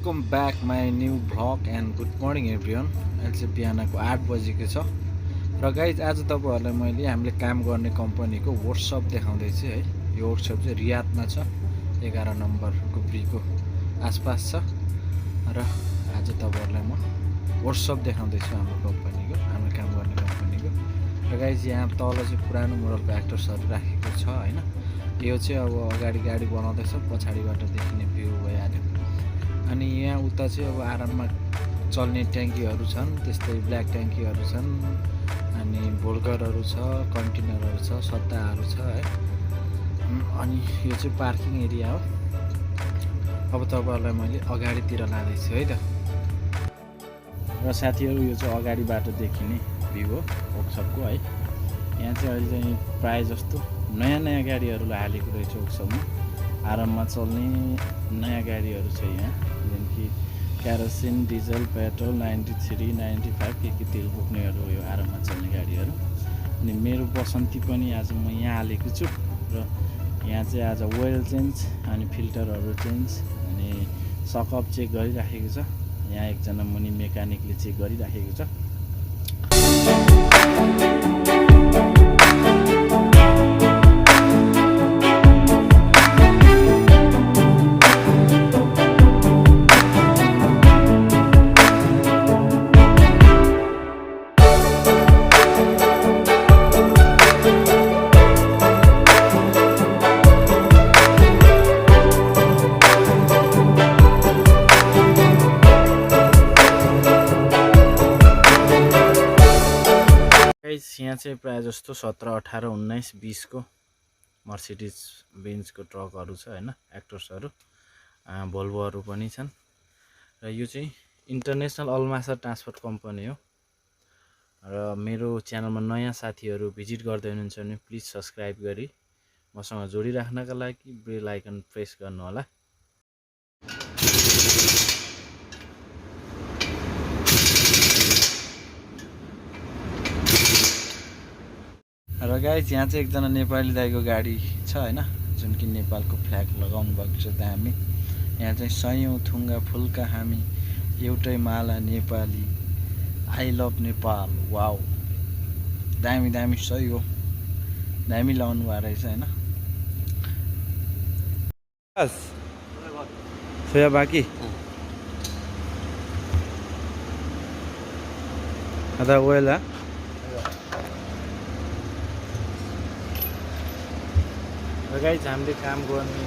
Welcome back my new vlog and good morning everyone. अहिले चाहिँ बिहानको 8 बजेको छ र गाइज आज तपाईँहरूलाई हामीले काम गर्ने कम्पनीको वर्कसप देखाउँदैछु है। यो वर्कसप चाहिँ रियादमा छ, 11 नम्बर कुब्रीको आसपास छ र आज तपाईँहरूलाई म वर्कसप देखाउँदैछु हाम्रो कम्पनीको, हाम्रो काम गर्ने कम्पनीको। र गाइज यहाँ तल चाहिँ पुरानो मोडलको एक्टर्सहरू राखेको छ हैन। यो चाहिँ अब अगाडि गाडी बनाउँदैछ, पछाडिबाट देखिने भ्यू भइहाल्यो। अनि यहाँ उता चाहिँ अब आराममा चल्ने ट्याङ्कीहरू छन्, त्यस्तै ब्ल्याक ट्याङ्कीहरू छन्, अनि भोल्करहरू छ, कन्टेनरहरू छ, सत्ताहरू छ है। अनि यो चाहिँ पार्किङ एरिया हो। अब तपाईँहरूलाई मैले अगाडितिर लाँदैछु है त। र साथीहरू यो चाहिँ अगाडिबाट देखिने भ्यू हो वर्कसपको है। यहाँ चाहिँ अहिले चाहिँ प्रायः जस्तो नयाँ नयाँ गाडीहरूलाई हालेको रहेछ वर्कसपमा। आराममा चल्ने नयाँ गाडीहरू छ यहाँ, जुन कि क्यारोसिन, डिजल, पेट्रोल 93, 95 के तेल बोक्नेहरू हो यो आराममा चल्ने गाडीहरू। अनि मेरो बसन्ती पनि आज म यहाँ हालेको छु र यहाँ चाहिँ आज ओइल चेन्ज अनि फिल्टरहरू चेन्ज अनि सकअप चेक गरिराखेको छ। यहाँ एकजना मुनि मेकानिकले चेक गरिराखेको छ। यहाँ चाहिँ प्रायः जस्तो 17, 18, 19, 20 को मर्सिडिज बेन्जको ट्रकहरू छ हैन, एक्टर्सहरू, भोल्भोहरू पनि छन्। र यो चाहिँ इन्टरनेसनल अलमासर ट्रान्सपोर्ट कम्पनी हो। र मेरो च्यानलमा नयाँ साथीहरू भिजिट गर्दै हुनुहुन्छ भने प्लिज सब्सक्राइब गरी मसँग जोडिराख्नका लागि बेल आइकन प्रेस गर्नु होला। र गाइस यहाँ चाहिँ एकजना नेपाली दाइको गाडी छ हैन, जुन कि नेपालको फ्ल्याग लगाउनु भएको छ दामी। यहाँ चाहिँ सयौं थुङ्गा फुलका हामी, एउटै माला Nepali, I love Nepal. Wow, दामी दामी, सही हो, दामी लाउनु भएको रहेछ हैन। बस सोया बाँकी अदा ओइल र गाइज हामीले काम गर्ने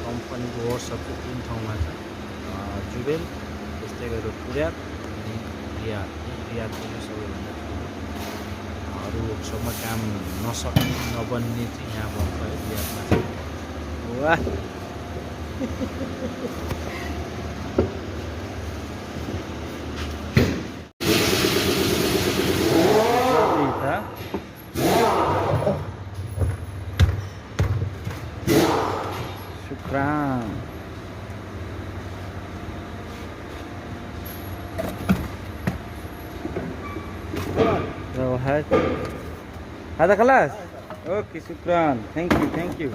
कम्पनीको वर्कसप चाहिँ 3 ठाउँमा छ, जुबेल, त्यस्तै गरेर रियाद अनि रियाद। रियाद चाहिँ सबैभन्दा ठुलो अरू वर्कसपमा काम नसक्ने नबन्ने चाहिँ यहाँ बन्छ है, रियादमा चाहिँ। वाह شكرا. هذا خلاص. اوكي شكرا. ثانك يو